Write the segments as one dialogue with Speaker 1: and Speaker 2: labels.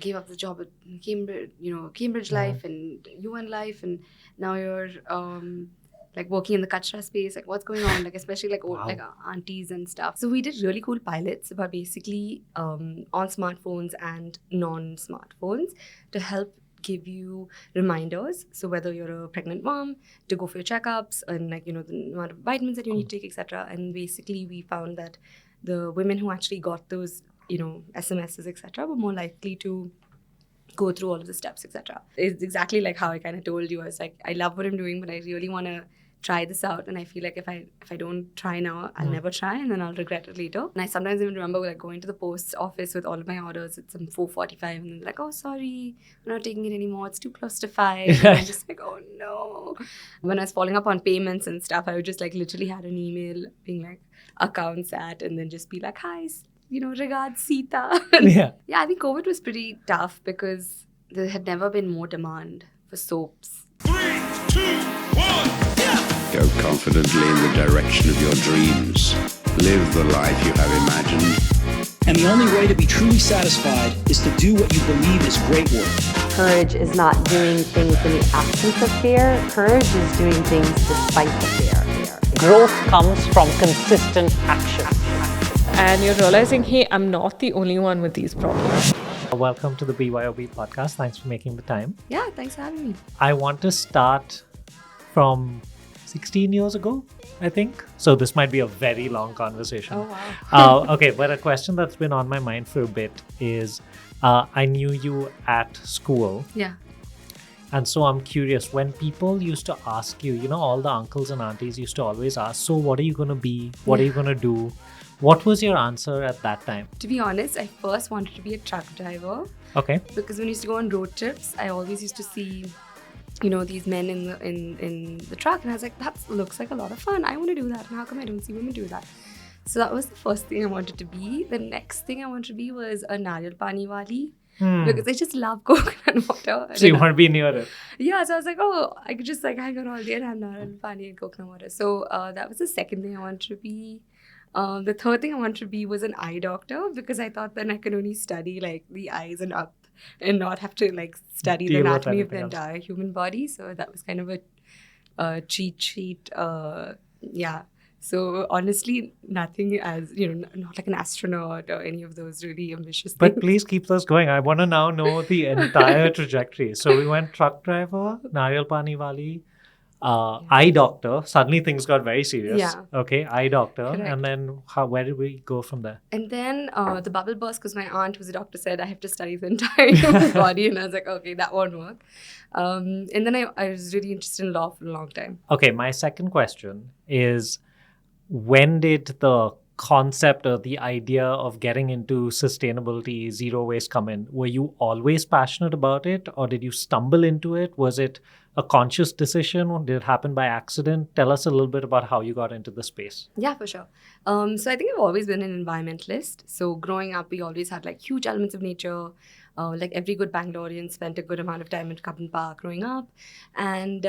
Speaker 1: gave up the job at Cambridge life and UN life, and now you're like working in the kachra space. Like, what's going on? Like, especially like old, like aunties and stuff. So we did really cool pilots about basically on smartphones and non-smartphones to help give you reminders. So whether you're a pregnant mom, to go for your checkups, and like, you know, the amount of vitamins that you need to take, etc. And basically we found that the women who actually got those, you know, SMSs, etc., were more likely to go through all of the steps, etc. It's exactly like how I kind of told you. I was like, I love what I'm doing, but I really want to try this out, and I feel like if I don't try now, I'll never try, and then I'll regret it later. And I sometimes even remember like going to the post office with all of my orders at some 4:45, and they're like, oh, sorry, we're not taking it anymore, it's too close to 5. And I'm just like, oh no. When I was following up on payments and stuff, I would just like literally had an email being like accounts at, and then just be like, hi, you know, regards Sita. Yeah, I think COVID was pretty tough because there had never been more demand for soaps.
Speaker 2: 3, 2, 1.
Speaker 3: Go confidently in the direction of your dreams. Live the life you have imagined.
Speaker 4: And the only way to be truly satisfied is to do what you believe is great work.
Speaker 5: Courage is not doing things in the absence of fear. Courage is doing things despite the fear.
Speaker 6: Growth comes from consistent action.
Speaker 7: And you're realizing, hey, I'm not the only one with these problems.
Speaker 8: Welcome to the BYOB podcast. Thanks for making the time.
Speaker 1: Yeah, thanks for having me.
Speaker 8: I want to start from 16 years ago, I think. So this might be a very long conversation.
Speaker 1: Oh, wow.
Speaker 8: Okay, but a question that's been on my mind for a bit is I knew you at school.
Speaker 1: Yeah.
Speaker 8: And so I'm curious, when people used to ask you, you know, all the uncles and aunties used to always ask, so what are you going to be? What are you going to do? What was your answer at that time?
Speaker 1: To be honest, I first wanted to be a truck driver.
Speaker 8: Okay.
Speaker 1: Because when we used to go on road trips, I always used to see, you know, these men in the truck, and I was like, that looks like a lot of fun. I want to do that. And how come I don't see women do that? So that was the first thing I wanted to be. The next thing I wanted to be was a nariyal pani wali. Because I just love coconut water.
Speaker 8: So you want to be near it?
Speaker 1: Yeah, so I was like, oh, I could just like hang out all day and have nariyal pani and coconut water. So that was the second thing I wanted to be. The third thing I wanted to be was an eye doctor, because I thought then I could only study like the eyes and up and not have to like study the anatomy of the entire human body. So that was kind of a cheat sheet. Yeah. So honestly, nothing as, you know, not like an astronaut or any of those really ambitious things.
Speaker 8: But please keep those going. I want to now know the entire trajectory. So we went truck driver, nariyal pani wali, eye doctor. Suddenly things got very serious.
Speaker 1: Yeah.
Speaker 8: Okay, eye doctor.
Speaker 1: Correct.
Speaker 8: And then where did we go from there?
Speaker 1: And then the bubble burst because my aunt, who's a doctor, said I have to study the entire human body. And I was like, okay, that won't work. And then I was really interested in law for a long time.
Speaker 8: Okay, my second question is, when did the concept or the idea of getting into sustainability, zero waste come in? Were you always passionate about it, or did you stumble into it? Was it a conscious decision, or did it happen by accident? Tell us a little bit about how you got into the space.
Speaker 1: Yeah, for sure. So I think I've always been an environmentalist. So growing up, we always had like huge elements of nature. Like every good Bangalorean spent a good amount of time at Cubbon Park growing up. And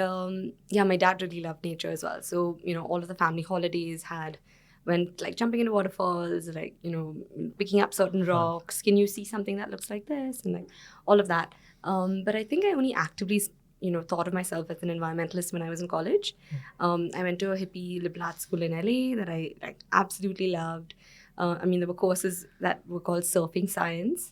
Speaker 1: yeah, my dad really loved nature as well. So, you know, all of the family holidays went like jumping into waterfalls, like, you know, picking up certain rocks. Can you see something that looks like this? And like all of that. But I think I only actively, you know, thought of myself as an environmentalist when I was in college. I went to a hippie liberal arts school in LA that I like absolutely loved. I mean, there were courses that were called surfing science.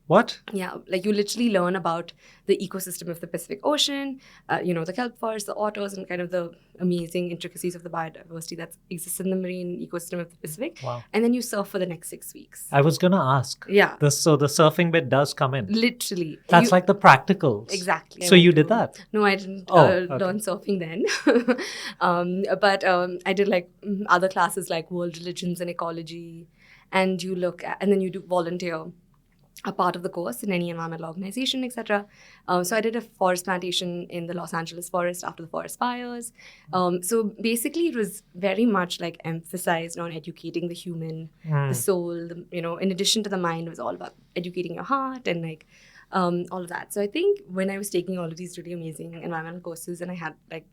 Speaker 8: What?
Speaker 1: Yeah, like you literally learn about the ecosystem of the Pacific Ocean, you know, the kelp forests, the otters, and kind of the amazing intricacies of the biodiversity that exists in the marine ecosystem of the Pacific.
Speaker 8: Wow.
Speaker 1: And then you surf for the next 6 weeks.
Speaker 8: I was going to ask.
Speaker 1: Yeah.
Speaker 8: So the surfing bit does come in.
Speaker 1: Literally.
Speaker 8: That's like the practicals.
Speaker 1: Exactly.
Speaker 8: So you did that?
Speaker 1: No, I didn't
Speaker 8: okay.
Speaker 1: learn surfing then. But I did like other classes like world religions and ecology. And you look at, and then you do volunteer a part of the course in any environmental organization, etc. So I did a forest plantation in the Los Angeles forest after the forest fires. So basically it was very much like emphasized on educating the human, the soul, you know, in addition to the mind, it was all about educating your heart and like all of that. So I think when I was taking all of these really amazing environmental courses and I had like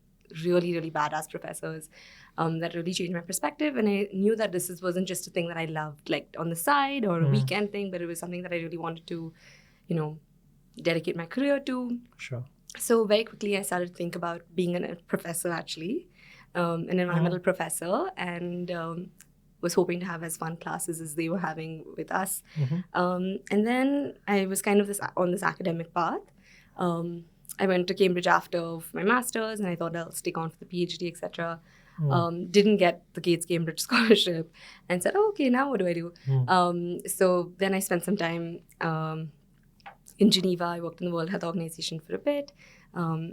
Speaker 1: really, really badass professors that really changed my perspective. And I knew that this wasn't just a thing that I loved like on the side or a weekend thing, but it was something that I really wanted to, you know, dedicate my career to.
Speaker 8: Sure.
Speaker 1: So very quickly, I started to think about being a professor, actually, an environmental professor, and was hoping to have as fun classes as they were having with us. And then I was kind of on this academic path. I went to Cambridge after my master's, and I thought I'll stick on for the PhD, etc. Didn't get the Gates Cambridge scholarship, and said, "Oh, okay, now what do I do?" So then I spent some time in Geneva. I worked in the World Health Organization for a bit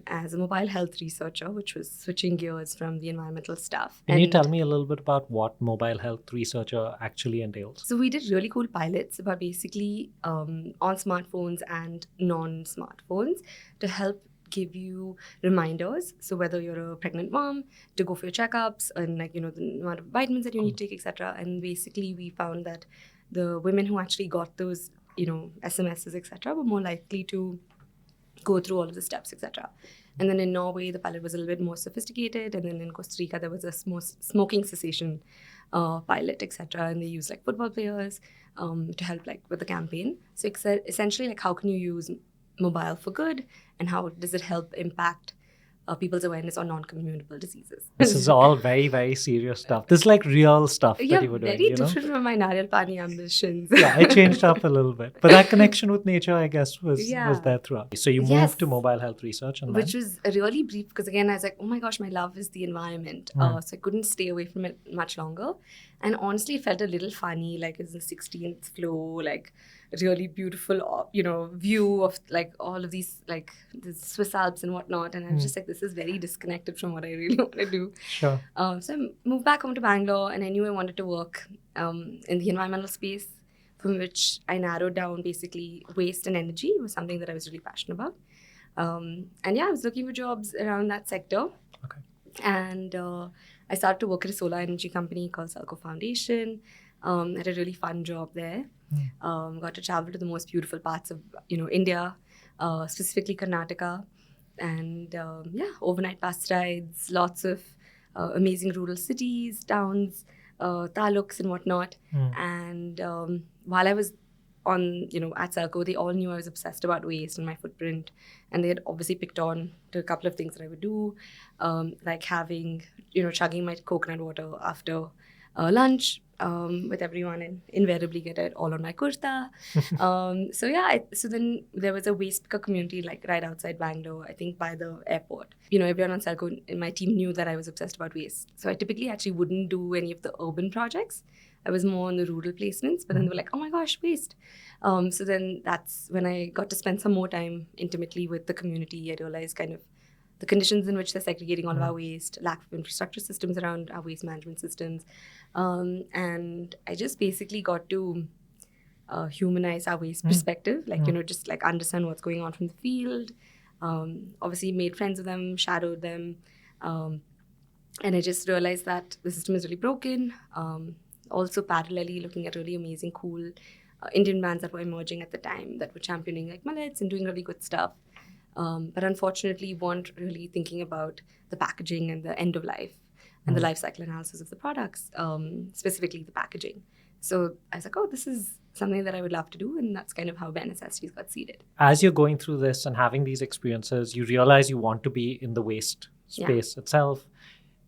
Speaker 1: as a mobile health researcher, which was switching gears from the environmental stuff.
Speaker 8: Can you tell me a little bit about what mobile health researcher actually entails?
Speaker 1: So we did really cool pilots about basically on smartphones and non-smartphones to help give you reminders. So whether you're a pregnant mom, to go for your checkups and the amount of vitamins that you need to take, etc. And basically we found that the women who actually got those SMSs, etc., were more likely to go through all of the steps, etc. And then in Norway, the pilot was a little bit more sophisticated. And then in Costa Rica, there was a smoking cessation pilot, etc. And they used football players to help with the campaign. So essentially, how can you use mobile for good, and how does it help impact people's awareness on non-communicable diseases?
Speaker 8: This is all very, very serious stuff. This is real stuff that you were doing.
Speaker 1: Very different from my Nariyal Pani ambitions.
Speaker 8: Yeah, it changed up a little bit. But that connection with nature, I guess, was there throughout. So you moved to mobile health research. And
Speaker 1: which was really brief because, again, I was like, oh my gosh, my love is the environment. So I couldn't stay away from it much longer. And honestly, it felt a little funny, it's the 16th floor, really beautiful, view of all of these, the Swiss Alps and whatnot. And I was just this is very disconnected from what I really want to do.
Speaker 8: Sure.
Speaker 1: So I moved back home to Bangalore, and I knew I wanted to work in the environmental space, from which I narrowed down basically waste and energy was something that I was really passionate about. And I was looking for jobs around that sector.
Speaker 8: Okay.
Speaker 1: And I started to work at a solar energy company called Salco Foundation. Had a really fun job there. Got to travel to the most beautiful parts of India, specifically Karnataka, and overnight bus rides, lots of amazing rural cities, towns, taluks and whatnot. And while I was at Salco, they all knew I was obsessed about waste and my footprint, and they had obviously picked on to a couple of things that I would do, having chugging my coconut water after lunch with everyone, and invariably get it all on my kurta. So then there was a waste picker community right outside Bangalore, I think by the airport. Everyone on Salco in my team knew that I was obsessed about waste. So I typically actually wouldn't do any of the urban projects. I was more on the rural placements, but then they were like, oh my gosh, waste. So then that's when I got to spend some more time intimately with the community. I realized kind of the conditions in which they're segregating all of our waste, lack of infrastructure systems around our waste management systems. And I just basically got to humanize our waste perspective, just understand what's going on from the field. Obviously made friends with them, shadowed them. And I just realized that the system is really broken. Also parallelly looking at really amazing, cool Indian brands that were emerging at the time that were championing millets and doing really good stuff. But unfortunately weren't really thinking about the packaging and the end of life and the life cycle analysis of the products, specifically the packaging. So I was like, oh, this is something that I would love to do. And that's kind of how Bare Necessities got seeded.
Speaker 8: As you're going through this and having these experiences, you realize you want to be in the waste space itself.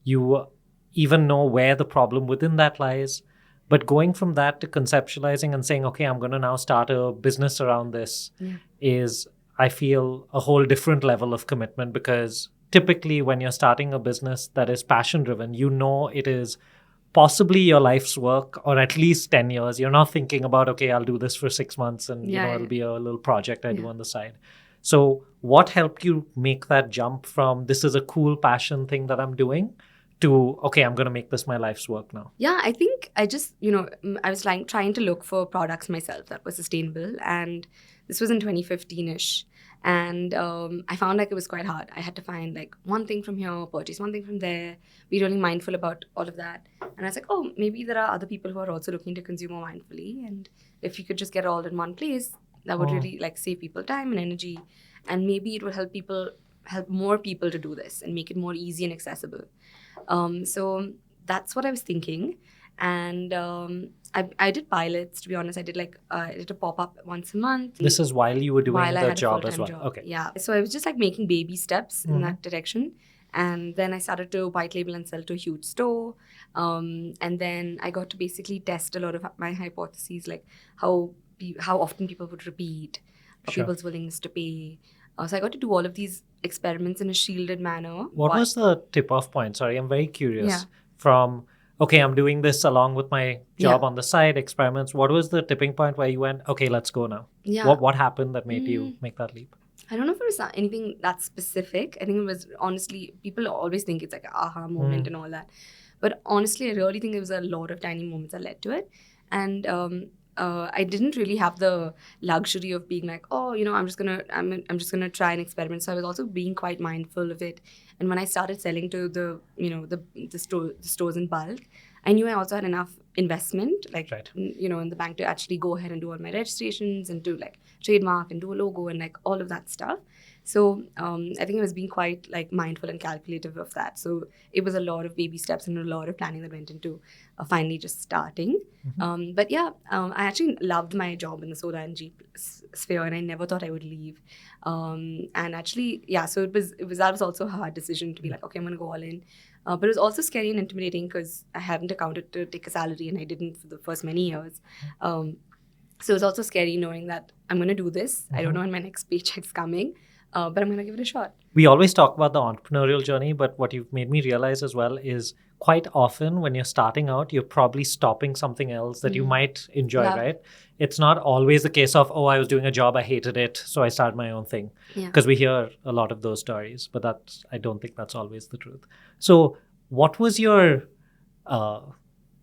Speaker 8: You even know where the problem within that lies. But going from that to conceptualizing and saying, okay, I'm going to now start a business around this is, I feel, a whole different level of commitment, because typically when you're starting a business that is passion driven, it is possibly your life's work, or at least 10 years. You're not thinking about, okay, I'll do this for 6 months and it'll be a little project I do on the side. So what helped you make that jump from this is a cool passion thing that I'm doing to, okay, I'm going to make this my life's work now?
Speaker 1: Yeah, I think I just, I was trying to look for products myself that were sustainable. And this was in 2015-ish. And I found it was quite hard. I had to find one thing from here, purchase one thing from there, be really mindful about all of that. And I was like, oh, maybe there are other people who are also looking to consume more mindfully. And if you could just get it all in one place, that would really save people time and energy. And maybe it would help more people to do this and make it more easy and accessible. So that's what I was thinking. And I did pilots, to be honest. I did I did a pop-up once a month.
Speaker 8: This is while you were doing
Speaker 1: while I
Speaker 8: the
Speaker 1: had a
Speaker 8: job as
Speaker 1: full-time
Speaker 8: well.
Speaker 1: job.
Speaker 8: Okay.
Speaker 1: Yeah. So I was just like making baby steps in that direction. And then I started to white label and sell to a huge store. And then I got to basically test a lot of my hypotheses, like how often people would repeat,
Speaker 8: Sure.
Speaker 1: people's willingness to pay. So I got to do all of these experiments in a shielded manner.
Speaker 8: What was the tip-off point? Sorry, I'm very curious.
Speaker 1: Yeah.
Speaker 8: From, okay, I'm doing this along with my job
Speaker 1: Yeah.
Speaker 8: on the side, experiments. What was the tipping point where you went, okay, let's go now?
Speaker 1: Yeah.
Speaker 8: What happened that made you make that leap?
Speaker 1: I don't know if it was anything that specific. I think it was, honestly, people always think it's like an aha moment and all that. But honestly, I really think it was a lot of tiny moments that led to it. And I didn't really have the luxury of being like, oh, I'm just gonna try and experiment. So I was also being quite mindful of it. And when I started selling to the stores in bulk, I knew I also had enough investment, like
Speaker 8: Right.
Speaker 1: in the bank to actually go ahead and do all my registrations and do like trademark and do a logo and like all of that stuff. So I think I was being quite like mindful and calculative of that. So it was a lot of baby steps and a lot of planning that went into finally just starting. But yeah, I actually loved my job in the soda and Jeep sphere, and I never thought I would leave. And actually, yeah, so that was also a hard decision to be like, okay, I'm gonna go all in. But it was also scary and intimidating because I hadn't accounted to take a salary, and I didn't for the first many years. So it's also scary knowing that I'm going to do this. I don't know when my next paycheck's coming, but I'm going to give it a shot.
Speaker 8: We always talk about the entrepreneurial journey, but what you've made me realize as well is quite often when you're starting out, you're probably stopping something else that you might enjoy,
Speaker 1: Yeah.
Speaker 8: right? It's not always the case of, oh, I was doing a job, I hated it, so I started my own thing.
Speaker 1: Yeah.
Speaker 8: Because we hear a lot of those stories, but I don't think that's always the truth. So what was your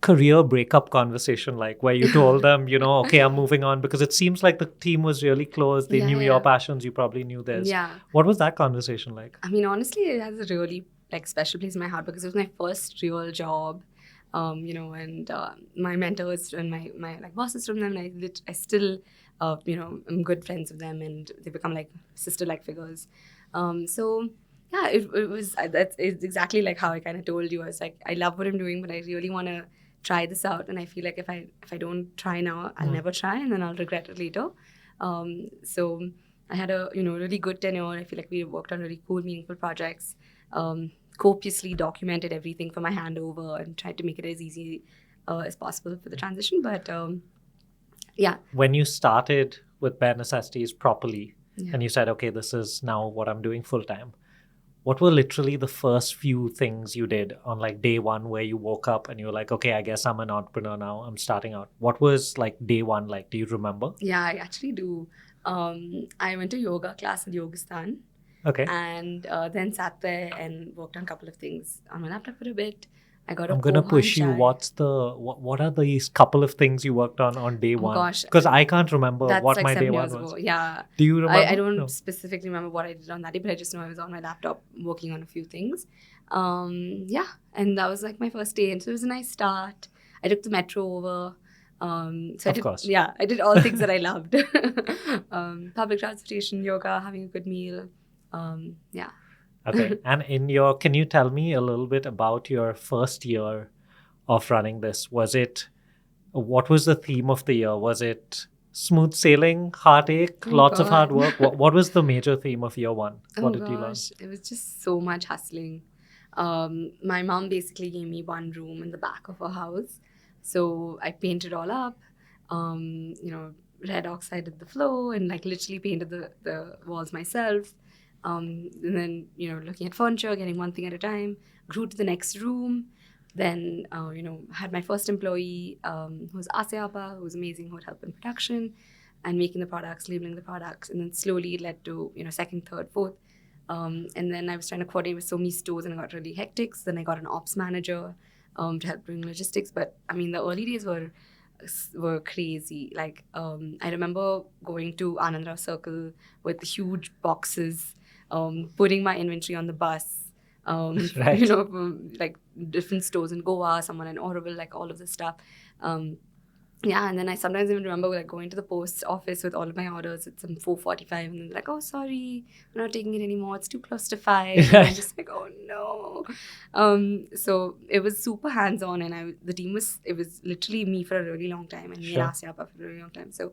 Speaker 8: career breakup conversation like, where you told them, okay, I'm moving on? Because it seems like the team was really close. They
Speaker 1: Yeah,
Speaker 8: knew
Speaker 1: yeah.
Speaker 8: your passions. You probably knew theirs.
Speaker 1: Yeah.
Speaker 8: What was that conversation like?
Speaker 1: I mean, honestly, it has a really like special place in my heart because it was my first real job, and my mentors and my like bosses from them, and I still, I'm good friends with them, and they become like sister-like figures. So yeah, it's exactly like how I kind of told you. I was like, I love what I'm doing, but I really want to try this out, and I feel like if I don't try now, I'll never try, and then I'll regret it later. So I had a really good tenure. I feel like we worked on really cool, meaningful projects. Copiously documented everything for my handover and tried to make it as easy as possible for the transition. But yeah.
Speaker 8: When you started with Bare Necessities properly,
Speaker 1: Yeah.
Speaker 8: and you said, okay, this is now what I'm doing full time, what were literally the first few things you did on like day one where you woke up and you were like, okay, I guess I'm an entrepreneur now, I'm starting out? What was like day one like? Do you remember?
Speaker 1: Yeah, I actually do. I went to yoga class at Yogistan.
Speaker 8: Okay.
Speaker 1: And then sat there and worked on a couple of things on my laptop for a bit. I got
Speaker 8: I'm gonna
Speaker 1: poha
Speaker 8: push you.
Speaker 1: chai.
Speaker 8: What are these couple of things you worked on day one?
Speaker 1: Gosh.
Speaker 8: Because I can't remember
Speaker 1: That's
Speaker 8: what
Speaker 1: like
Speaker 8: my
Speaker 1: 7
Speaker 8: day one
Speaker 1: years
Speaker 8: was.
Speaker 1: ago. Yeah.
Speaker 8: Do you remember?
Speaker 1: I don't
Speaker 8: No.
Speaker 1: specifically remember what I did on that day, but I just know I was on my laptop working on a few things. Yeah, and that was like my first day, and so it was a nice start. I took the metro over. So
Speaker 8: Of course.
Speaker 1: Yeah, I did all things that I loved. Public transportation, yoga, having a good meal. Yeah.
Speaker 8: Okay. And can you tell me a little bit about your first year of running this? What was the theme of the year? Was it smooth sailing, heartache, lots of hard
Speaker 1: God.
Speaker 8: work? What was the major theme of year one? What did you learn?
Speaker 1: It was just so much hustling. My mom basically gave me one room in the back of her house. So I painted all up, red oxided the floor and like literally painted the walls myself. And then, looking at furniture, getting one thing at a time, grew to the next room. Then, had my first employee, who was Asyapa, who was amazing, who would help in production and making the products, labeling the products. And then slowly it led to, second, third, fourth. And then I was trying to coordinate with so many stores and it got really hectic. So then I got an ops manager to help bring logistics. But I mean, the early days were crazy. Like, I remember going to Anandrao Circle with huge boxes, putting my inventory on the bus.
Speaker 8: Right.
Speaker 1: From like different stores in Goa, someone in Oroville, like all of this stuff. And yeah, and then I sometimes even remember like going to the post office with all of my orders at some 4:45, and then like, oh, sorry, we're not taking it anymore. It's too close to 5. And I'm just like, oh no. So it was super hands-on, and the team was literally me for a really long time, and me and Asya for a really long time. So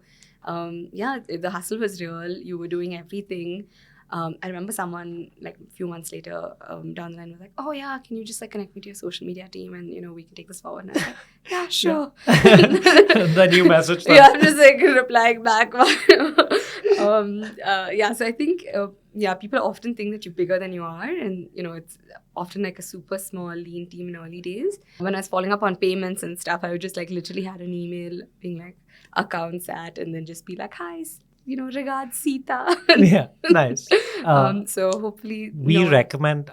Speaker 1: yeah, the hustle was real. You were doing everything. I remember someone like a few months later down the line was like, oh yeah, can you just like connect me to your social media team, and we can take this forward. And I was like, yeah, sure.
Speaker 8: Then you message them.
Speaker 1: Yeah, I'm just like replying back. Yeah, so I think people often think that you're bigger than you are, and it's often like a super small lean team in early days. When I was following up on payments and stuff, I would just like literally had an email being like accounts at, and then just be like, hi, regards Sita.
Speaker 8: Yeah, nice.
Speaker 1: So hopefully
Speaker 8: we recommend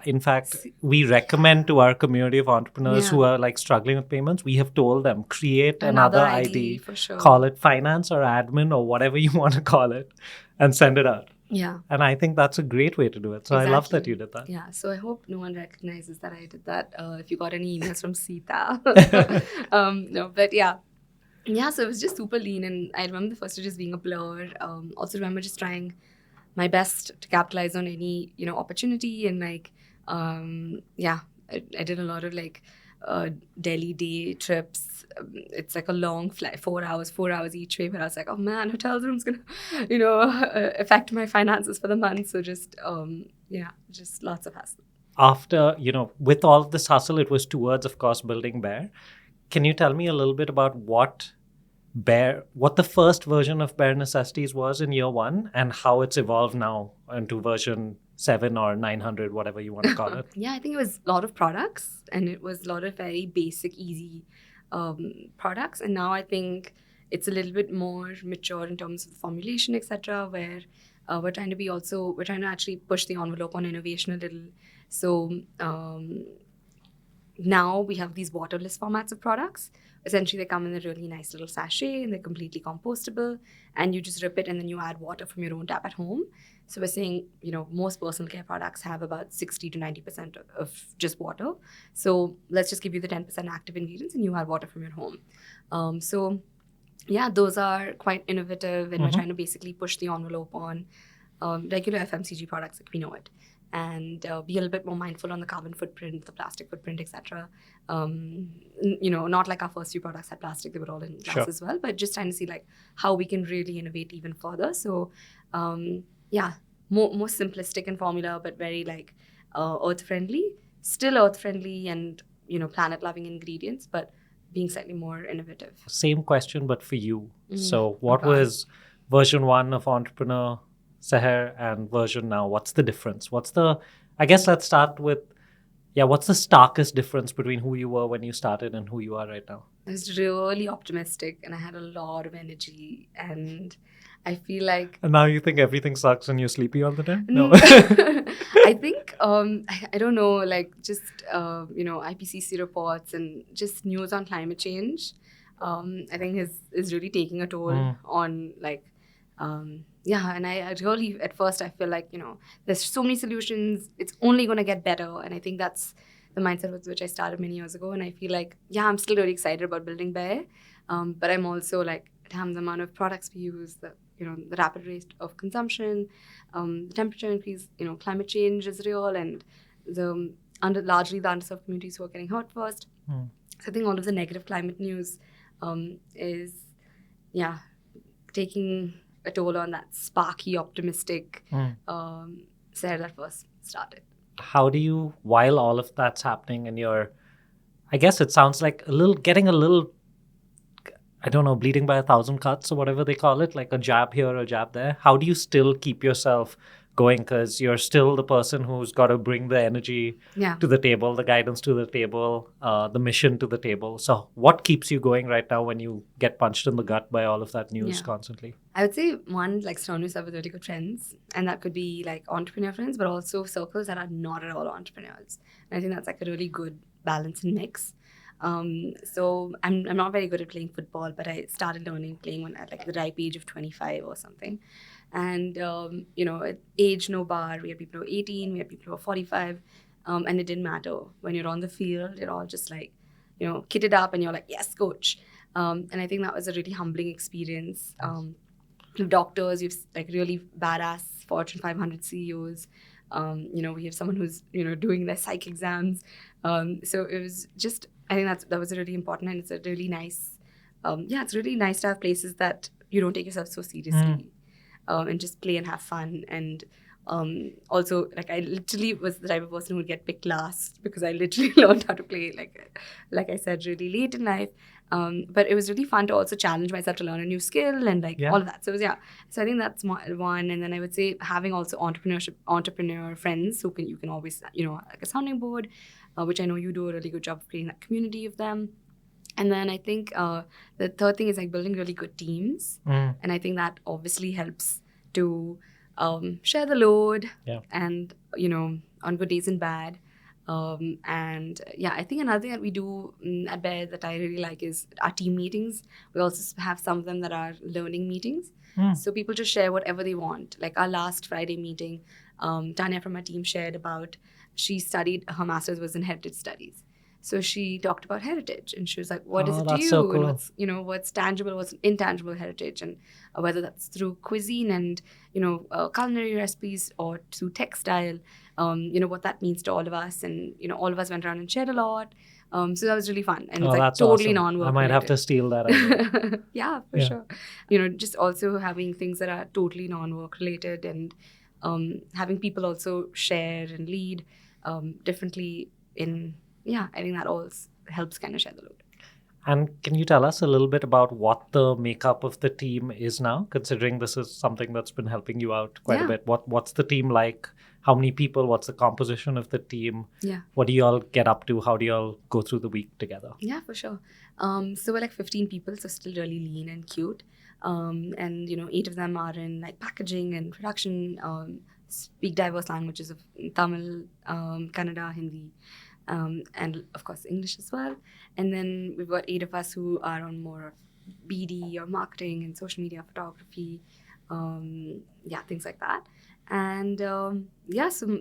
Speaker 8: to our community of entrepreneurs who are like struggling with payments, we have told them, create another ID,
Speaker 1: for sure.
Speaker 8: Call it finance or admin or whatever you want to call it, and send it out.
Speaker 1: Yeah.
Speaker 8: And I think that's a great way to do it. So I love that you did that.
Speaker 1: Yeah. So I hope no one recognizes that I did that. If you got any emails from Sita. No, but yeah. Yeah, so it was just super lean, and I remember the first year just being a blur. Also remember just trying my best to capitalize on any, opportunity, and like, I did a lot of like Delhi day trips. It's like a long flight, 4 hours each way, but I was like, oh man, hotel room's gonna, affect my finances for the month. So just, just lots of hassle.
Speaker 8: After, with all of this hustle, it was towards, of course, building Bare. Can you tell me a little bit about what the first version of Bare Necessities was in year 1, and how it's evolved now into version 7 or 900, whatever you want to call it?
Speaker 1: Yeah, I think it was a lot of products, and it was a lot of very basic, easy products. And now I think it's a little bit more mature in terms of formulation, etc., where we're trying to actually push the envelope on innovation a little. So now we have these waterless formats of products. Essentially, they come in a really nice little sachet, and they're completely compostable, and you just rip it and then you add water from your own tap at home. So we're saying, most personal care products have about 60 to 90% of just water. So let's just give you the 10% active ingredients, and you add water from your home. So yeah, those are quite innovative, and we're trying to basically push the envelope on regular FMCG products like we know it. And be a little bit more mindful on the carbon footprint, the plastic footprint, etc. Not like our first few products had plastic; they were all in glass as well. But just trying to see like how we can really innovate even further. So, more simplistic in formula, but very like earth friendly. Still earth friendly, and planet loving ingredients, but being slightly more innovative.
Speaker 8: Same question, but for you. So, what was version 1 of Entrepreneur Seher and version now? What's the difference? I guess let's start with, what's the starkest difference between who you were when you started and who you are right now?
Speaker 1: I was really optimistic, and I had a lot of energy, and I feel like...
Speaker 8: And now you think everything sucks and you're sleepy all the time? No.
Speaker 1: I think, I don't know, like just, IPCC reports and just news on climate change, I think is really taking a toll on like... and I really, at first, I feel like, there's so many solutions. It's only going to get better. And I think that's the mindset with which I started many years ago. And I feel like, I'm still really excited about building Bare. But I'm also like, damn, the amount of products we use, the rapid rate of consumption, the temperature increase, climate change is real, and largely the underserved communities who are getting hurt first. So I think all of the negative climate news is, taking a toll on that sparky, optimistic Seher that first started.
Speaker 8: How do you, while all of that's happening and I guess it sounds like getting a little, I don't know, bleeding by 1,000 cuts or whatever they call it, like a jab here, a jab there. How do you still keep yourself going? Because you're still the person who's got to bring the energy to the table, the guidance to the table, the mission to the table. So what keeps you going right now when you get punched in the gut by all of that news constantly? I
Speaker 1: would say one, like surround yourself with really good friends. And that could be like entrepreneur friends, but also circles that are not at all entrepreneurs. And I think that's like a really good balance and mix. So I'm not very good at playing football, but I started playing when at like the ripe age of 25 or something. And, at age no bar, we had people who were 18, we had people who were 45, and it didn't matter. When you're on the field, you're all just like, kitted up, and you're like, yes, coach. And I think that was a really humbling experience. With doctors, you've like really badass Fortune 500 CEOs. We have someone who's doing their psych exams. So it was just, I think that was really important, and it's a really nice. It's really nice to have places that you don't take yourself so seriously, and just play and have fun. And also, like, I literally was the type of person who would get picked last because I literally learned how to play, like I said, really late in life. But it was really fun to also challenge myself to learn a new skill and all of that. So so I think that's one. And then I would say having also entrepreneur friends who you can always, like a sounding board, which I know you do a really good job of creating that community of them. And then I think the third thing is like building really good teams. And I think that obviously helps to share the load and, on good days and bad. I think another thing that we do at Bare that I really like is our team meetings. We also have some of them that are learning meetings. So people just share whatever they want. Like our last Friday meeting, Tanya from our team shared about, she studied, her master's was in heritage studies. So she talked about heritage, and she was like, what is it to you?
Speaker 8: So cool.
Speaker 1: And what's tangible, what's intangible heritage, and whether that's through cuisine and, culinary recipes or through textile, what that means to all of us. And, all of us went around and shared a lot. So that was really fun. And it's like
Speaker 8: that's
Speaker 1: totally
Speaker 8: awesome.
Speaker 1: non-work
Speaker 8: I might have
Speaker 1: related.
Speaker 8: to steal that idea.
Speaker 1: Yeah, for sure. Just also having things that are totally non-work related, and having people also share and lead differently in... I think that all helps kind of share the load.
Speaker 8: And can you tell us a little bit about what the makeup of the team is now, considering this is something that's been helping you out quite a bit? What's the team like? How many people? What's the composition of the team?
Speaker 1: Yeah.
Speaker 8: What do you all get up to? How do you all go through the week together?
Speaker 1: Yeah, for sure. So we're like 15 people, so still really lean and cute. And 8 of them are in like packaging and production, speak diverse languages of Tamil, Kannada, Hindi. And of course English as well. And then we've got 8 of us who are on more of BD or marketing and social media photography, things like that. And so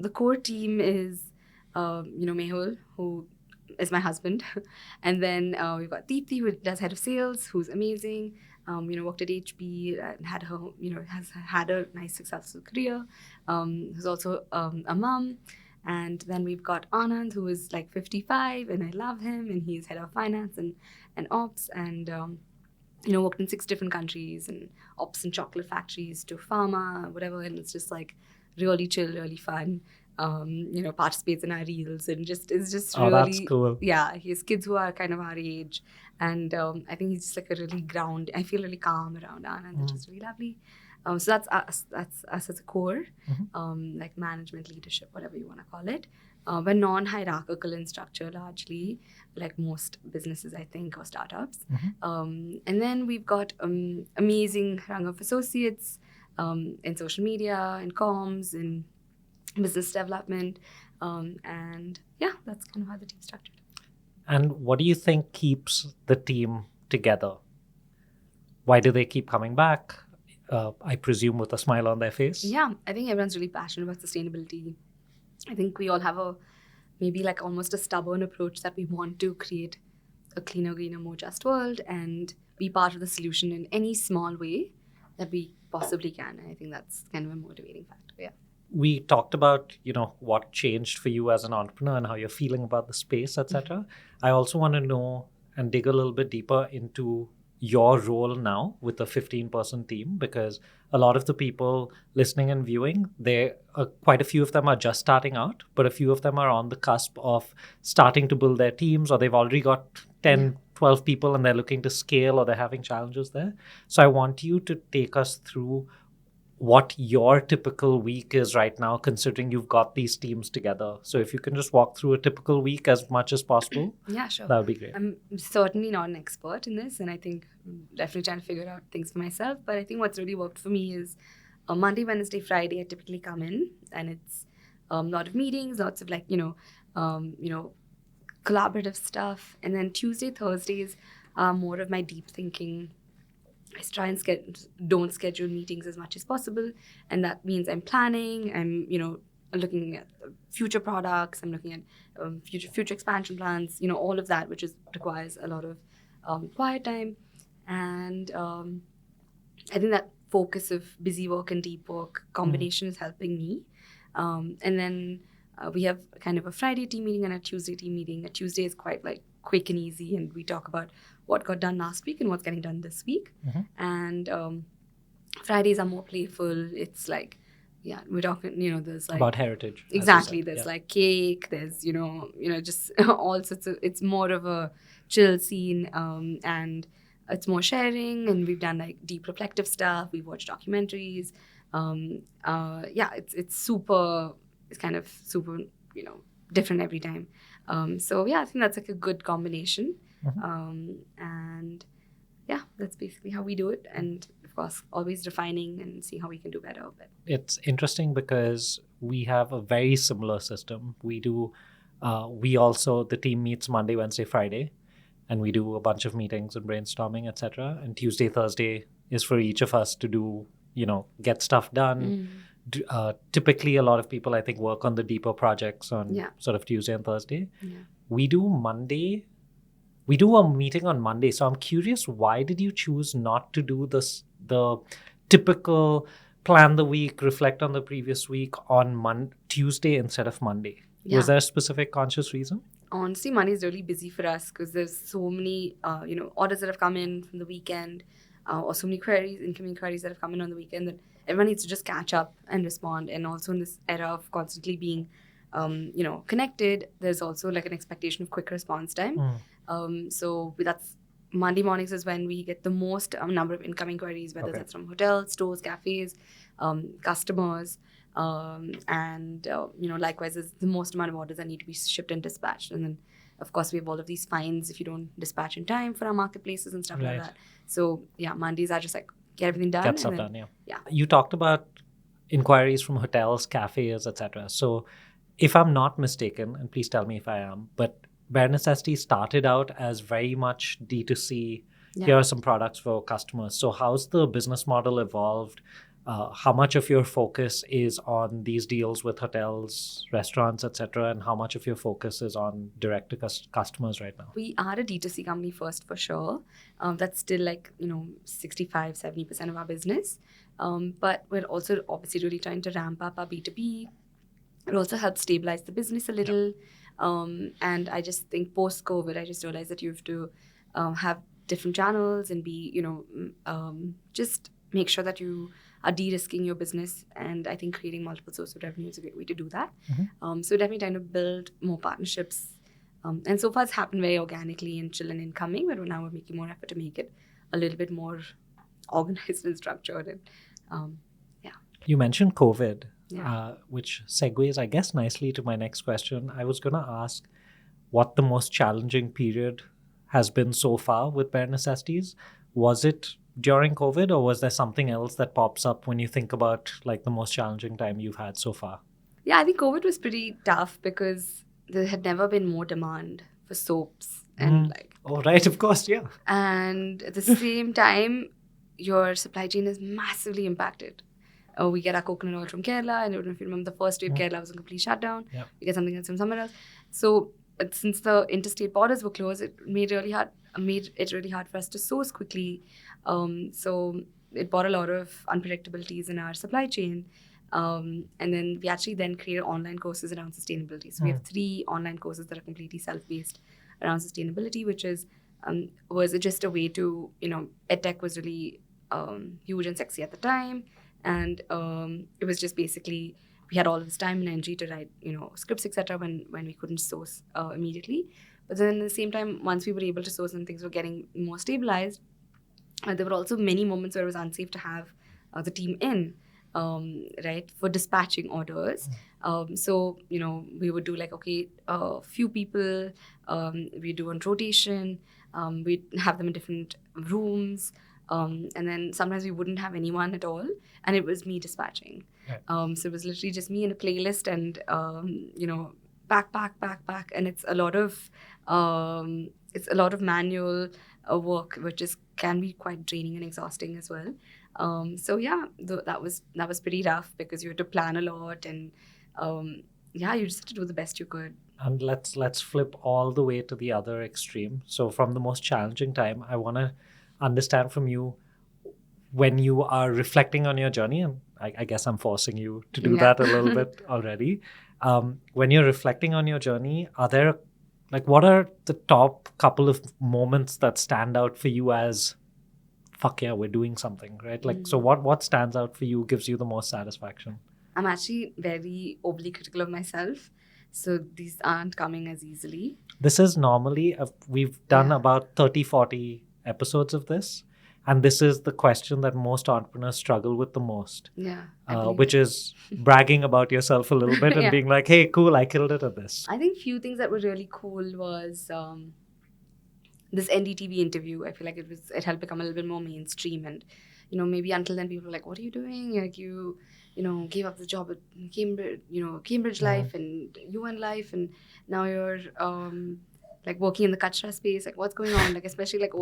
Speaker 1: the core team is Mehul, who is my husband, and then we've got Deepthi, who does head of sales, who's amazing. Worked at HP and had her has had a nice successful career. Who's also a mom. And then we've got Anand, who is like 55, and I love him, and he's head of finance and ops, and worked in 6 different countries, and ops and chocolate factories to pharma, whatever, and it's just like really chill, really fun. Participates in our reels, and it's just really...
Speaker 8: that's cool.
Speaker 1: Yeah, he has kids who are kind of our age, and I think he's just like a really I feel really calm around Anand, which is really lovely. So that's us as a core, like management, leadership, whatever you want to call it. We're non-hierarchical in structure largely, like most businesses, I think, or startups. And then we've got amazing rung of associates in social media, in comms, in business development. That's kind of how the team's structured.
Speaker 8: And what do you think keeps the team together? Why do they keep coming back? I presume with a smile on their face.
Speaker 1: Yeah, I think everyone's really passionate about sustainability. I think we all have maybe like almost a stubborn approach that we want to create a cleaner, greener, more just world and be part of the solution in any small way that we possibly can. And I think that's kind of a motivating factor. Yeah.
Speaker 8: We talked about, what changed for you as an entrepreneur and how you're feeling about the space, etc. I also want to know and dig a little bit deeper into your role now with the 15-person team, because a lot of the people listening and viewing, quite a few of them are just starting out, but a few of them are on the cusp of starting to build their teams, or they've already got 10, 12 people and they're looking to scale, or they're having challenges there. So I want you to take us through what your typical week is right now, considering you've got these teams together. So if you can just walk through a typical week as much as possible.
Speaker 1: Yeah, sure.
Speaker 8: That would be great.
Speaker 1: I'm certainly not an expert in this, and I think I'm definitely trying to figure out things for myself. But I think what's really worked for me is Monday, Wednesday, Friday, I typically come in, and it's a lot of meetings, lots of collaborative stuff. And then Tuesday, Thursdays are more of my deep thinking. I try and don't schedule meetings as much as possible, and that means I'm planning. I'm looking at future products. I'm looking at future expansion plans. All of that, which requires a lot of quiet time. And I think that focus of busy work and deep work combination is helping me. And then we have kind of a Friday team meeting and a Tuesday team meeting. A Tuesday is quite like quick and easy, and we talk about what got done last week and what's getting done this week. And Fridays are more playful. It's like, yeah, we're talking, there's like
Speaker 8: about heritage. as you
Speaker 1: exactly.
Speaker 8: said,
Speaker 1: There's
Speaker 8: yeah.
Speaker 1: like cake. There's just all sorts of. It's more of a chill scene, and it's more sharing. And we've done like deep reflective stuff. We've watched documentaries. It's super. It's kind of super, different every time. So yeah, I think that's like a good combination. And yeah, that's basically how we do it. And of course, always refining and see how we can do better. But
Speaker 8: It's interesting because we have a very similar system. We do, the team meets Monday, Wednesday, Friday, and we do a bunch of meetings and brainstorming, etc. And Tuesday, Thursday is for each of us to do, get stuff done. Typically, a lot of people, I think, work on the deeper projects on sort of Tuesday and Thursday. We do a meeting on Monday. So I'm curious, why did you choose not to do the typical plan the week, reflect on the previous week on Tuesday instead of Monday? Was there a specific conscious reason?
Speaker 1: Honestly, Monday is really busy for us because there's so many, orders that have come in from the weekend, or so many incoming queries that have come in on the weekend that everyone needs to just catch up and respond. And also in this era of constantly being, connected, there's also like an expectation of quick response time. So that's Monday mornings is when we get the most number of incoming queries, whether that's from hotels, stores, cafes, customers. Likewise, there's the most amount of orders that need to be shipped and dispatched. And then, of course, we have all of these fines if you don't dispatch in time for our marketplaces and stuff like that. So, yeah, Mondays are just like get everything done.
Speaker 8: Get stuff done, yeah. You talked about inquiries from hotels, cafes, etc. So, if I'm not mistaken, and please tell me if I am, but Bare Necessities started out as very much D2C. Here are some products for customers. So, how's the business model evolved? How much of your focus is on these deals with hotels, restaurants, etc., and how much of your focus is on direct to customers right now?
Speaker 1: We are a D2C company first, for sure. That's still 65-70% of our business. But we're also obviously really trying to ramp up our B2B. It also helps stabilize the business a little. And I just think post-COVID, I just realized that you have to have different channels and be, just make sure that you are de-risking your business. And I think creating multiple sources of revenue is a great way to do that. So definitely trying to build more partnerships. And so far it's happened very organically and chill and incoming, but now we're making more effort to make it a little bit more organized and structured. And
Speaker 8: You mentioned COVID, which segues, I guess, nicely to my next question. I was going to ask what the most challenging period has been so far with Bare Necessities. Was it during COVID, or was there something else that pops up when you think about the most challenging time you've had so far?
Speaker 1: Yeah, I think COVID was pretty tough because there had never been more demand for soaps and
Speaker 8: Oh, right, of course, yeah.
Speaker 1: And at the same time, your supply chain is massively impacted. We get our coconut oil from Kerala, and I don't know if you remember the first wave, Kerala was a complete shutdown. We get something else from somewhere else. So since the interstate borders were closed, it made it really hard for us to source quickly. So it brought a lot of unpredictabilities in our supply chain. And then we actually then created online courses around sustainability. So we have 3 online courses that are completely self-based around sustainability, which was just a way to, EdTech was really huge and sexy at the time. And it was just basically, we had all of this time and energy to write, scripts, etc. when we couldn't source immediately. But then at the same time, once we were able to source and things were getting more stabilized, there were also many moments where it was unsafe to have the team in, for dispatching orders. So, we would do a few people, we do on rotation, we'd have them in different rooms. And then sometimes we wouldn't have anyone at all, and it was me dispatching. So it was literally just me and a playlist, and back, and it's a lot of manual work, which can be quite draining and exhausting as well. So yeah, that was pretty rough because you had to plan a lot, and you just had to do the best you could.
Speaker 8: And let's flip all the way to the other extreme. So from the most challenging time, I want to understand from you when you are reflecting on your journey, and I guess I'm forcing you to do that a little bit already. When you're reflecting on your journey, are there what are the top couple of moments that stand out for you as fuck yeah, we're doing something, right? So what stands out for you, gives you the most satisfaction?
Speaker 1: I'm actually very overly critical of myself, so these aren't coming as easily.
Speaker 8: This is normally, we've done about 30, 40 episodes of this, and this is the question that most entrepreneurs struggle with the most.
Speaker 1: Yeah.
Speaker 8: Which is bragging about yourself a little bit and being like, hey, cool, I killed it at this.
Speaker 1: I think few things that were really cool was this NDTV interview. I feel like it helped become a little bit more mainstream, and maybe until then people were like, what are you doing? Like you gave up the job at Cambridge life and UN life, and now you're working in the kachra space. Like what's going on? Like especially like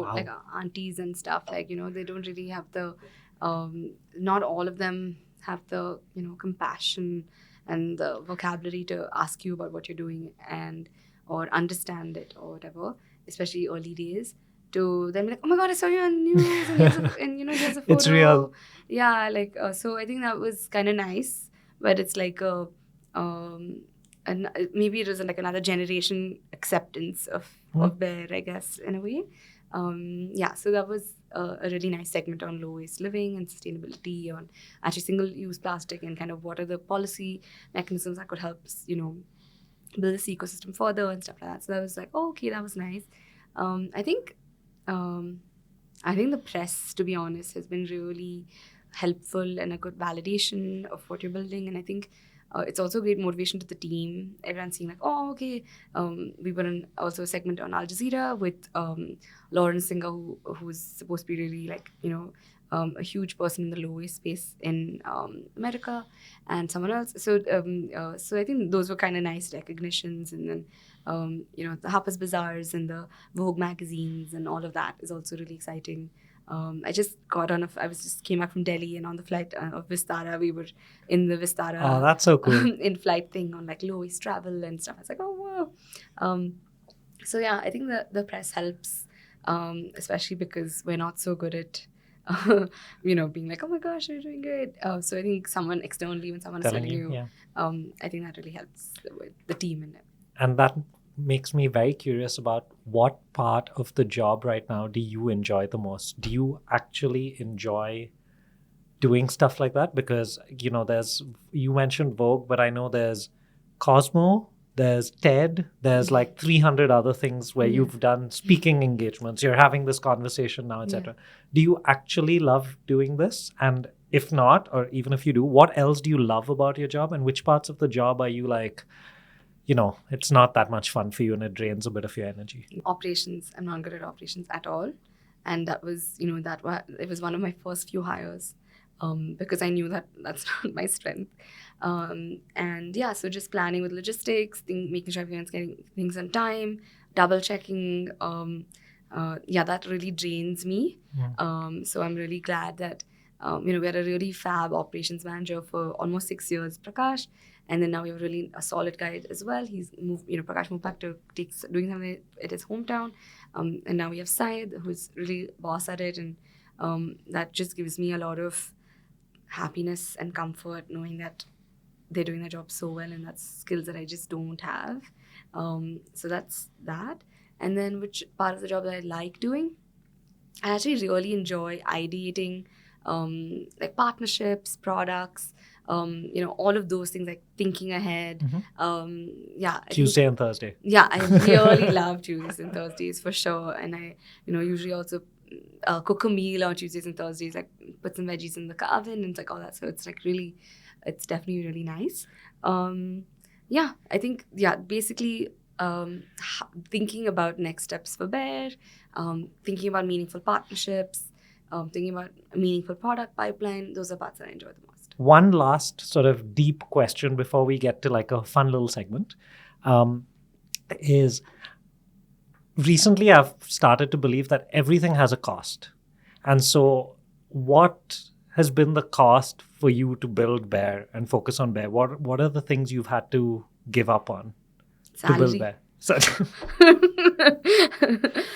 Speaker 1: aunties and stuff. Like they don't really have the not all of them have the compassion and the vocabulary to ask you about what you're doing or understand it or whatever. Especially early days. To then be like, oh my god, I saw you on news, and here's a photo.
Speaker 8: It's real.
Speaker 1: Yeah, so I think that was kind of nice, but it's like maybe it was like another generation acceptance of Bare, I guess, in a way. So that was a really nice segment on low waste living and sustainability, on actually single-use plastic, and kind of what are the policy mechanisms that could help build this ecosystem further and stuff like that. So that was like, oh, okay, that was nice. I think the press, to be honest, has been really helpful and a good validation of what you're building. And I think it's also a great motivation to the team. Everyone's seeing like, oh, okay. We were in also a segment on Al Jazeera with Lauren Singer, who's supposed to be really a huge person in the low waste space in America, and someone else. So I think those were kind of nice recognitions. And then the Harper's Bazaars and the Vogue magazines and all of that is also really exciting. I just came back from Delhi, and on the flight of Vistara, we were in the Vistara.
Speaker 8: Oh, that's so cool.
Speaker 1: in-flight thing on low waste travel and stuff. I was like, oh wow. So yeah, I think the press helps, especially because we're not so good at being like, oh my gosh, you're doing great. So I think someone externally, when someone is telling you, I think that really helps with the team in it.
Speaker 8: And that makes me very curious about what part of the job right now do you enjoy the most? Do you actually enjoy doing stuff like that? Because, you mentioned Vogue, but I know there's Cosmo, there's TED, there's 300 other things where you've done speaking engagements, you're having this conversation now, etc. Do you actually love doing this? And if not, or even if you do, what else do you love about your job? And which parts of the job are you it's not that much fun for you and it drains a bit of your energy?
Speaker 1: Operations. I'm not good at operations at all. And that was, it was one of my first few hires because I knew that that's not my strength. So just planning with logistics, making sure everyone's getting things on time, double checking. That really drains me. So I'm really glad that, we had a really fab operations manager for almost 6 years, Prakash. And then now we have really a solid guy as well. He's moved, Prakash moved back to doing something at his hometown. And now we have Syed, who's really boss at it. And that just gives me a lot of happiness and comfort knowing that they're doing their job so well, and that's skills that I just don't have. So that's that. And then which part of the job that I like doing? I actually really enjoy ideating, partnerships, products, all of those things, thinking ahead.
Speaker 8: Tuesday and Thursday.
Speaker 1: Yeah, I really love Tuesdays and Thursdays for sure. And I, usually also cook a meal on Tuesdays and Thursdays, put some veggies in the oven and all that. So it's it's definitely really nice. I think, basically thinking about next steps for Bare, thinking about meaningful partnerships, thinking about a meaningful product pipeline. Those are parts that I enjoy the most.
Speaker 8: One last sort of deep question before we get to a fun little segment is recently I've started to believe that everything has a cost. And so what has been the cost for you to build Bare and focus on Bare? What are the things you've had to give up on? to build
Speaker 1: Salary.
Speaker 8: Bare?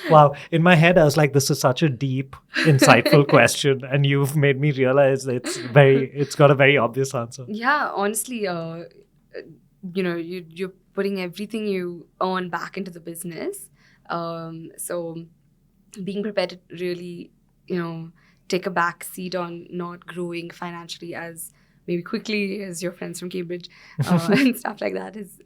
Speaker 8: Wow. In my head, I was like, this is such a deep, insightful question. And you've made me realize that it's got a very obvious answer.
Speaker 1: Yeah, honestly, you're putting everything you earn back into the business. So being prepared to really, take a back seat on not growing financially as maybe quickly as your friends from Cambridge and stuff like that is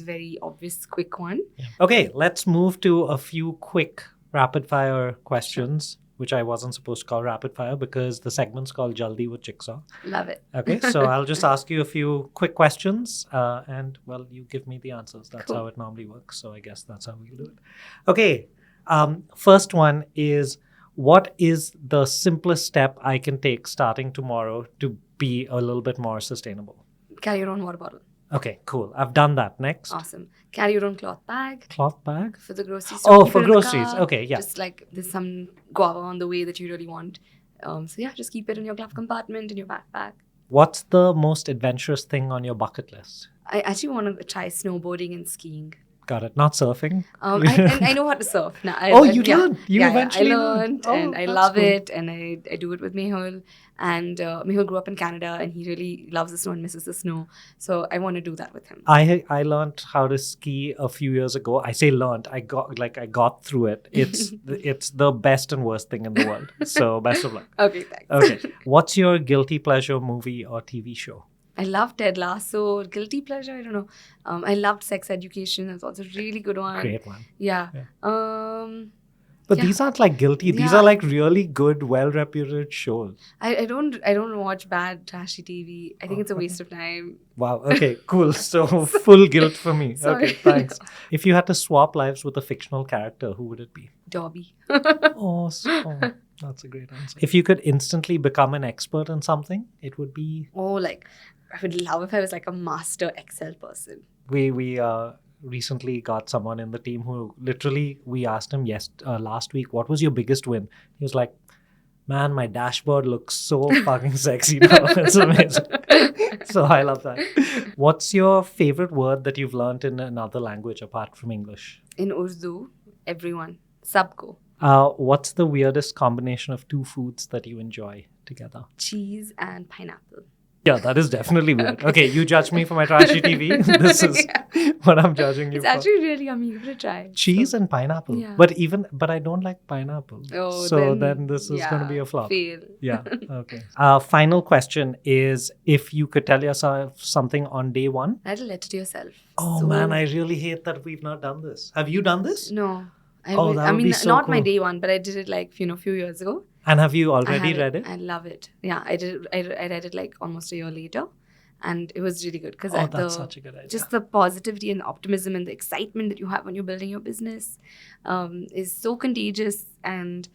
Speaker 1: very obvious, quick one.
Speaker 8: Okay, let's move to a few quick rapid fire questions, which I wasn't supposed to call rapid fire because the segment's called Jaldi with Jigsaw.
Speaker 1: Love it.
Speaker 8: Okay, so I'll just ask you a few quick questions and, well, you give me the answers. That's how it normally works. So I guess that's how we'll do it. Okay, first one is, what is the simplest step I can take starting tomorrow to be a little bit more sustainable?
Speaker 1: Carry your own water bottle.
Speaker 8: Okay, cool. I've done that. Next.
Speaker 1: Awesome. Carry your own cloth bag.
Speaker 8: Cloth bag?
Speaker 1: For the groceries. So
Speaker 8: Oh,
Speaker 1: keep
Speaker 8: for
Speaker 1: it in the
Speaker 8: groceries.
Speaker 1: car.
Speaker 8: Okay, yeah.
Speaker 1: Just like there's some guava on the way that you really want. So yeah, just keep it in your glove compartment, in your backpack.
Speaker 8: What's the most adventurous thing on your bucket list?
Speaker 1: I actually want to try snowboarding and skiing.
Speaker 8: Got it. Not surfing?
Speaker 1: I know how to surf now.
Speaker 8: You learned? You eventually
Speaker 1: I learned and I
Speaker 8: that's
Speaker 1: love
Speaker 8: cool.
Speaker 1: it, and I do it with Mehul. And Mehul grew up in Canada, and he really loves the snow and misses the snow. So I want to do that with him.
Speaker 8: I learned how to ski a few years ago. I say learned. I got through it. It's the best and worst thing in the world. So best of luck.
Speaker 1: Okay, thanks.
Speaker 8: Okay. What's your guilty pleasure movie or TV show?
Speaker 1: I loved Ted Lasso. Guilty pleasure, I don't know. I loved Sex Education. That's also a really good one.
Speaker 8: Great one.
Speaker 1: Yeah.
Speaker 8: But
Speaker 1: Yeah.
Speaker 8: these aren't like guilty. These
Speaker 1: Yeah.
Speaker 8: are like really good, well-reputed shows.
Speaker 1: I don't watch bad trashy TV. I think it's a waste of time.
Speaker 8: Wow. Okay, cool. So full guilt for me.
Speaker 1: Sorry.
Speaker 8: Okay, thanks. If you had to swap lives with a fictional character, who would it be?
Speaker 1: Dobby.
Speaker 8: That's a great answer. If you could instantly become an expert in something, it would be...
Speaker 1: I would love if I was like a master Excel person.
Speaker 8: We recently got someone in the team who literally, we asked him last week, what was your biggest win? He was like, man, my dashboard looks so fucking sexy now. It's amazing. So I love that. What's your favorite word that you've learned in another language apart from English?
Speaker 1: In Urdu, everyone. Sabko.
Speaker 8: What's the weirdest combination of two foods that you enjoy together?
Speaker 1: Cheese and pineapple.
Speaker 8: Yeah, that is definitely weird. Okay, you judge me for my trashy TV. This is what I'm judging you
Speaker 1: It's
Speaker 8: for.
Speaker 1: actually really yummy. Give it a try.
Speaker 8: Cheese and pineapple.
Speaker 1: Yeah.
Speaker 8: But I don't like pineapple.
Speaker 1: Oh,
Speaker 8: so then this is going to be a flop.
Speaker 1: Fail.
Speaker 8: Yeah. Okay. Final question is, if you could tell yourself something on day one.
Speaker 1: Write a letter to yourself.
Speaker 8: Oh man, I really hate that we've not done this. Have you done this?
Speaker 1: No.
Speaker 8: That would be so
Speaker 1: not my
Speaker 8: cool.
Speaker 1: day one, but I did it like, few years ago.
Speaker 8: And have you already read it?
Speaker 1: I love it. Yeah, I did. I read it like almost a year later. And it was really good because
Speaker 8: that's such a good idea.
Speaker 1: Just the positivity and optimism and the excitement that you have when you're building your business is so contagious. And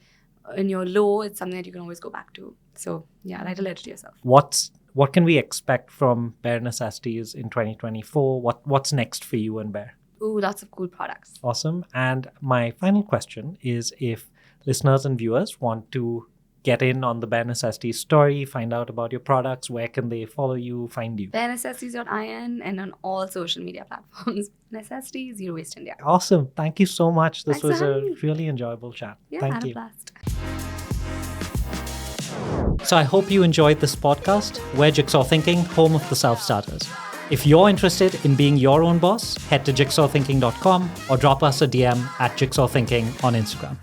Speaker 1: in your low, it's something that you can always go back to. So yeah, write a letter to yourself.
Speaker 8: What can we expect from Bare Necessities in 2024? What's next for you and Bare?
Speaker 1: Ooh, lots of cool products.
Speaker 8: Awesome. And my final question is, if listeners and viewers want to get in on the Bare Necessities story, find out about your products, where can they follow you, find you?
Speaker 1: BareNecessities.in and on all social media platforms. Necessities, Zero Waste India.
Speaker 8: Awesome. Thank you so much. This
Speaker 1: Thanks
Speaker 8: was
Speaker 1: for
Speaker 8: a
Speaker 1: having me.
Speaker 8: really enjoyable chat.
Speaker 1: Yeah,
Speaker 8: Thank
Speaker 1: had
Speaker 8: you.
Speaker 1: a blast.
Speaker 8: So I hope you enjoyed this podcast. We're Jigsaw Thinking, home of the self-starters. If you're interested in being your own boss, head to jigsawthinking.com or drop us a DM at Jigsaw Thinking on Instagram.